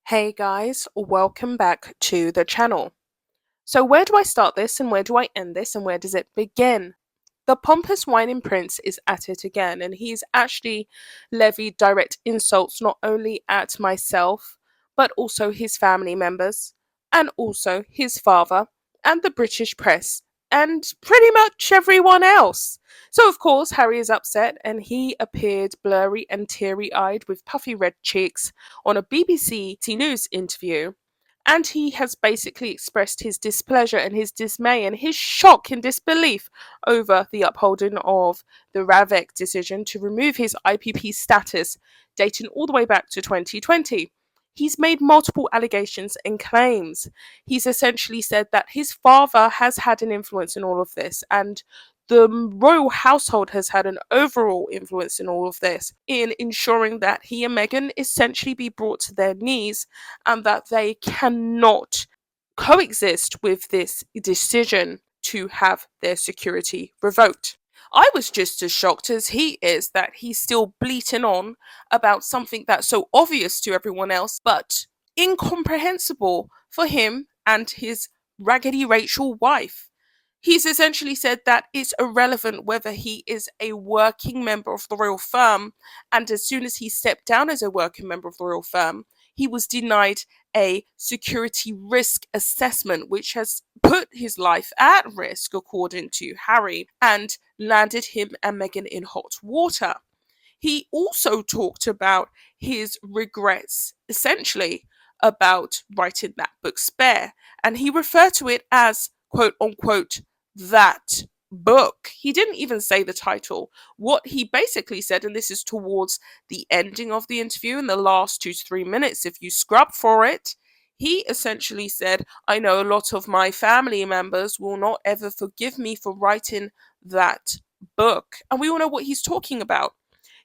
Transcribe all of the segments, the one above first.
Hey guys, welcome back to the channel. So where do I start this and where do I end this and where does it begin? The pompous whining prince is at it again and he's actually levied direct insults not only at myself but also his family members and also his father and the British press and pretty much everyone else. So of course Harry is upset and he appeared blurry and teary-eyed with puffy red cheeks on a BBC News interview, and he has basically expressed his displeasure and his dismay and his shock and disbelief over the upholding of the Ravek decision to remove his IPP status dating all the way back to 2020. He's made multiple allegations and claims. He's essentially said that his father has had an influence in all of this, and the royal household has had an overall influence in all of this, in ensuring that he and Meghan essentially be brought to their knees and that they cannot coexist with this decision to have their security revoked. I was just as shocked as he is that he's still bleating on about something that's so obvious to everyone else, but incomprehensible for him and his Raggedy Rachel wife. He's essentially said that it's irrelevant whether he is a working member of the royal firm, and as soon as he stepped down as a working member of the royal firm, he was denied a security risk assessment, which has put his life at risk, according to Harry, and landed him and Meghan in hot water. He also talked about his regrets, essentially, about writing that book Spare, and he referred to it as quote unquote that book. He didn't even say the title. What he basically said, and this is towards the ending of the interview in the last 2 to 3 minutes, if you scrub for it, he essentially said, I know a lot of my family members will not ever forgive me for writing that book. And we all know what he's talking about.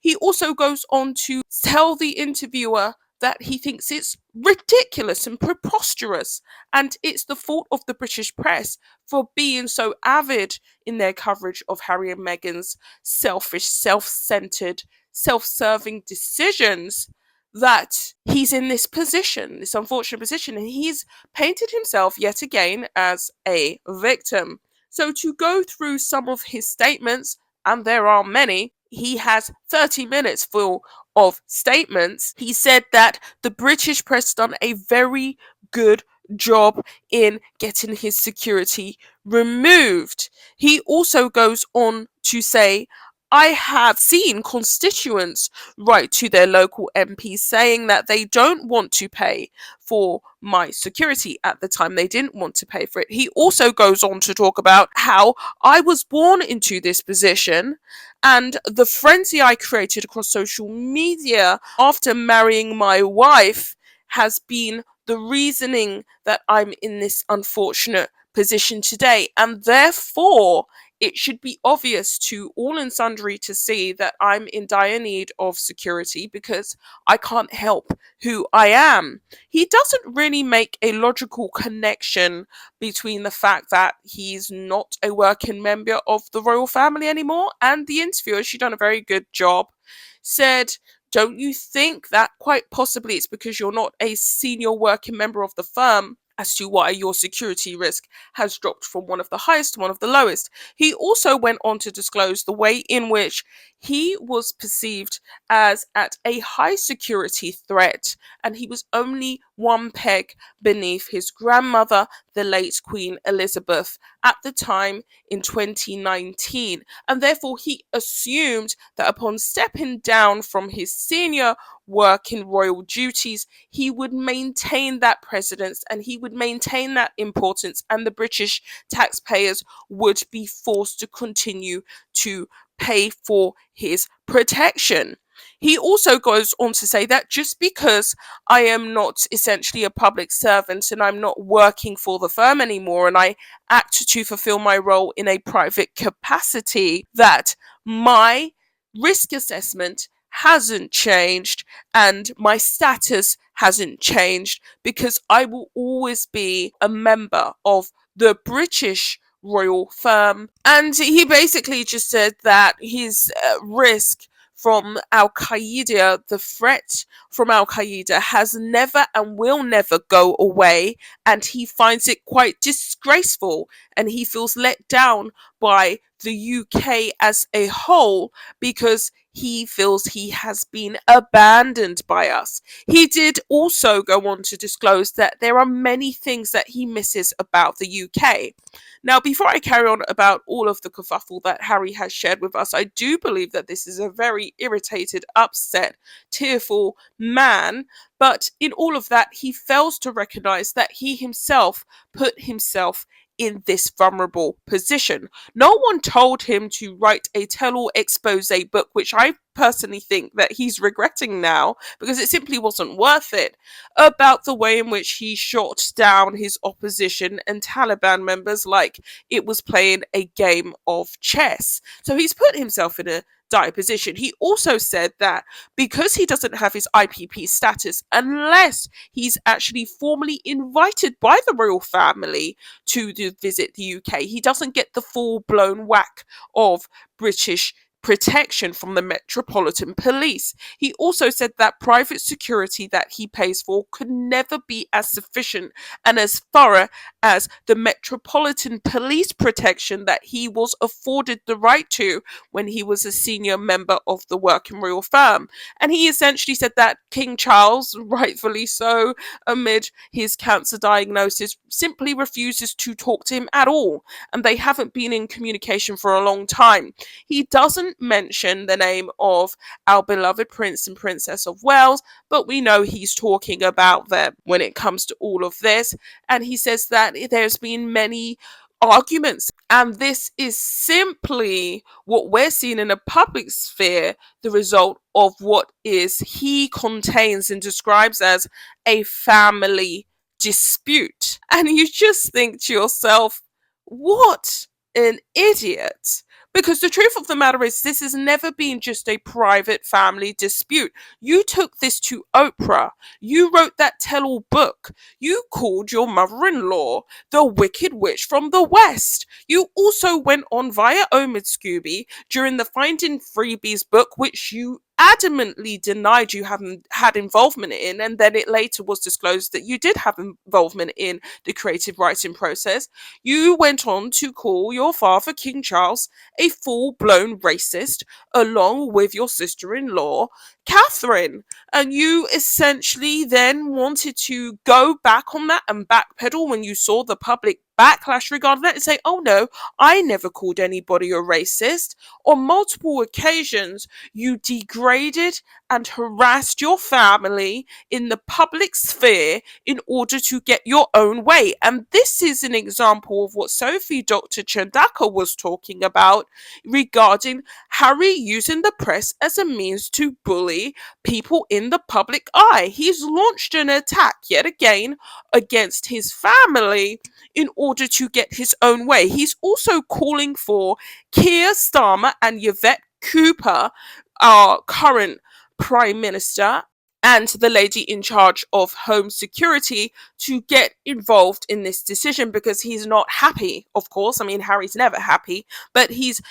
He also goes on to tell the interviewer that he thinks it's ridiculous and preposterous, and it's the fault of the British press for being so avid in their coverage of Harry and Meghan's selfish, self-centered, self-serving decisions that he's in this position, this unfortunate position, and he's painted himself yet again as a victim. So to go through some of his statements, and there are many, he has 30 minutes full of statements. He said that the British press done a very good job in getting his security removed. He also goes on to say, I have seen constituents write to their local MPs saying that they don't want to pay for my security. At the time, they didn't want to pay for it. He also goes on to talk about how I was born into this position and the frenzy I created across social media after marrying my wife has been the reasoning that I'm in this unfortunate position today. And therefore, it should be obvious to all and sundry to see that I'm in dire need of security because I can't help who I am. He doesn't really make a logical connection between the fact that he's not a working member of the royal family anymore, and the interviewer, she done a very good job, said, don't you think that quite possibly it's because you're not a senior working member of the firm as to why your security risk has dropped from one of the highest to one of the lowest? He also went on to disclose the way in which he was perceived as at a high security threat, and he was only one peg beneath his grandmother, the late Queen Elizabeth, at the time in 2019. And therefore, he assumed that upon stepping down from his senior work in royal duties, he would maintain that precedence and he would maintain that importance, and the British taxpayers would be forced to continue to pay for his protection. He also goes on to say that just because I am not essentially a public servant and I'm not working for the firm anymore and I act to fulfill my role in a private capacity, that my risk assessment hasn't changed and my status hasn't changed because I will always be a member of the British royal firm. And he basically just said that his risk from Al Qaeda, the threat from Al Qaeda has never and will never go away, and he finds it quite disgraceful, and he feels let down by the UK as a whole because he feels he has been abandoned by us. He did also go on to disclose that there are many things that he misses about the UK. Now, before I carry on about all of the kerfuffle that Harry has shared with us, I do believe that this is a very irritated, upset, tearful man. But in all of that, he fails to recognize that he himself put himself in this vulnerable position. No one told him to write a tell-all expose book, which I personally think that he's regretting now because it simply wasn't worth it, about the way in which he shot down his opposition and Taliban members like it was playing a game of chess. So he's put himself in a dire position. He also said that because he doesn't have his IPP status, unless he's actually formally invited by the royal family to visit the UK, he doesn't get the full-blown whack of British protection from the Metropolitan Police. He also said that private security that he pays for could never be as sufficient and as thorough as the Metropolitan Police protection that he was afforded the right to when he was a senior member of the working royal firm. And he essentially said that King Charles, rightfully so, amid his cancer diagnosis, simply refuses to talk to him at all, and they haven't been in communication for a long time. He doesn't mention the name of our beloved Prince and Princess of Wales, but we know he's talking about them when it comes to all of this. And he says that there's been many arguments, and this is simply what we're seeing in a public sphere, the result of what is he contains and describes as a family dispute. And you just think to yourself, what an idiot. Because the truth of the matter is, this has never been just a private family dispute. You took this to Oprah. You wrote that tell-all book. You called your mother-in-law the Wicked Witch from the West. You also went on via Omid Scooby during the Finding Freebies book, which you adamantly denied you haven't had involvement in, and then it later was disclosed that you did have involvement in the creative writing process. You went on to call your father, King Charles, a full-blown racist, along with your sister-in-law, Catherine. And you essentially then wanted to go back on that and backpedal when you saw the public backlash regarding that and say, oh no, I never called anybody a racist. On multiple occasions, you degraded and harassed your family in the public sphere in order to get your own way. And this is an example of what Sophie Dr. Chandaka was talking about regarding Harry using the press as a means to bully people in the public eye. He's launched an attack yet again against his family in order to get his own way. He's also calling for Keir Starmer and Yvette Cooper, our current Prime Minister, and the lady in charge of home security to get involved in this decision because he's not happy, of course. I mean, Harry's never happy, but is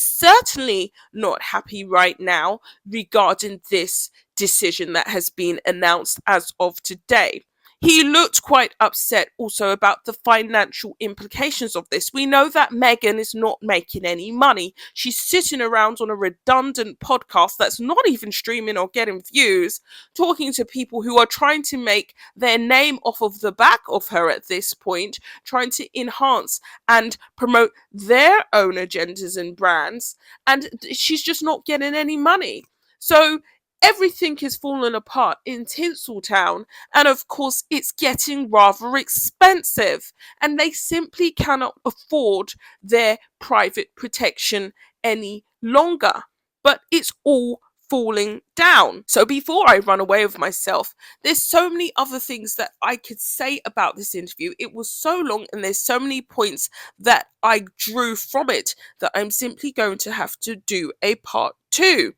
certainly not happy right now regarding this decision that has been announced as of today. He looked quite upset also about the financial implications of this. We know that Meghan is not making any money. She's sitting around on a redundant podcast that's not even streaming or getting views, talking to people who are trying to make their name off of the back of her at this point, trying to enhance and promote their own agendas and brands, and she's just not getting any money. So everything is falling apart in Tinseltown, and of course it's getting rather expensive, and they simply cannot afford their private protection any longer. But it's all falling down. So before I run away with myself, there's so many other things that I could say about this interview. It was so long and there's so many points that I drew from it that I'm simply going to have to do a part 2.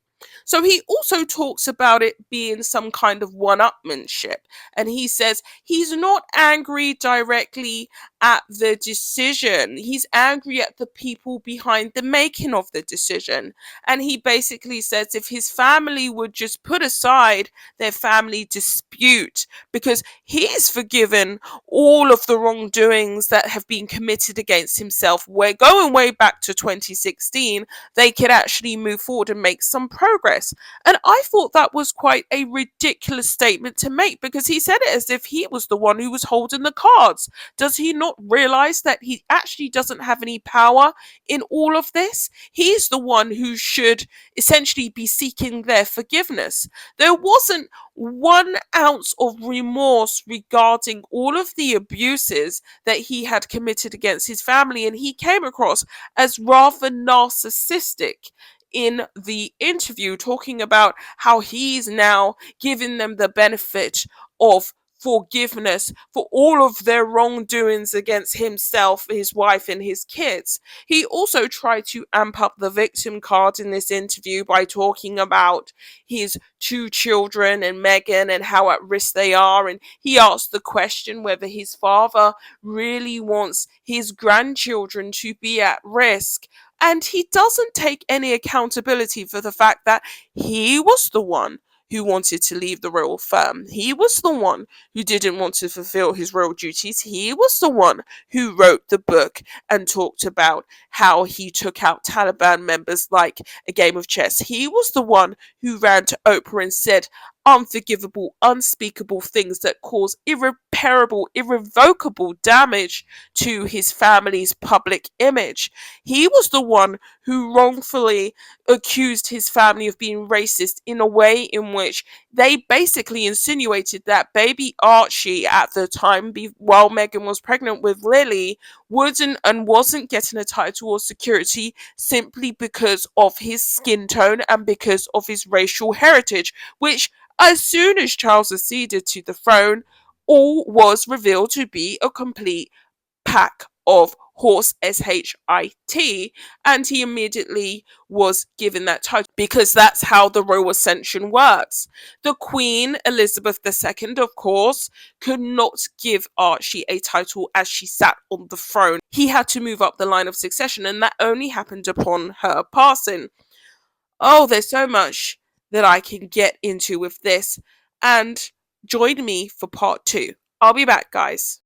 So he also talks about it being some kind of one-upmanship, and he says he's not angry directly at the decision. He's angry at the people behind the making of the decision. And he basically says if his family would just put aside their family dispute, because he's forgiven all of the wrongdoings that have been committed against himself, we're going way back to 2016, they could actually move forward and make some progress. And I thought that was quite a ridiculous statement to make, because he said it as if he was the one who was holding the cards. Does he not realize that he actually doesn't have any power in all of this? He's the one who should essentially be seeking their forgiveness. There wasn't 1 ounce of remorse regarding all of the abuses that he had committed against his family, and he came across as rather narcissistic in the interview, talking about how he's now giving them the benefit of forgiveness for all of their wrongdoings against himself, his wife, and his kids. He also tried to amp up the victim card in this interview by talking about his 2 children and Megan and how at risk they are. And he asked the question whether his father really wants his grandchildren to be at risk. And he doesn't take any accountability for the fact that he was the one who wanted to leave the royal firm. He was the one who didn't want to fulfill his royal duties. He was the one who wrote the book and talked about how he took out Taliban members like a game of chess. He was the one who ran to Oprah and said unforgivable, unspeakable things that cause irreparable, irrevocable damage to his family's public image. He was the one who wrongfully accused his family of being racist in a way in which they basically insinuated that baby Archie at the time, while Meghan was pregnant with Lily, wouldn't and wasn't getting a title or security simply because of his skin tone and because of his racial heritage, which as soon as Charles acceded to the throne, all was revealed to be a complete pack of horse shit, and he immediately was given that title because that's how the royal ascension works. The Queen Elizabeth II, of course, could not give Archie a title as she sat on the throne. He had to move up the line of succession, and that only happened upon her passing. Oh, there's so much that I can get into with this, and join me for part 2. I'll be back, guys.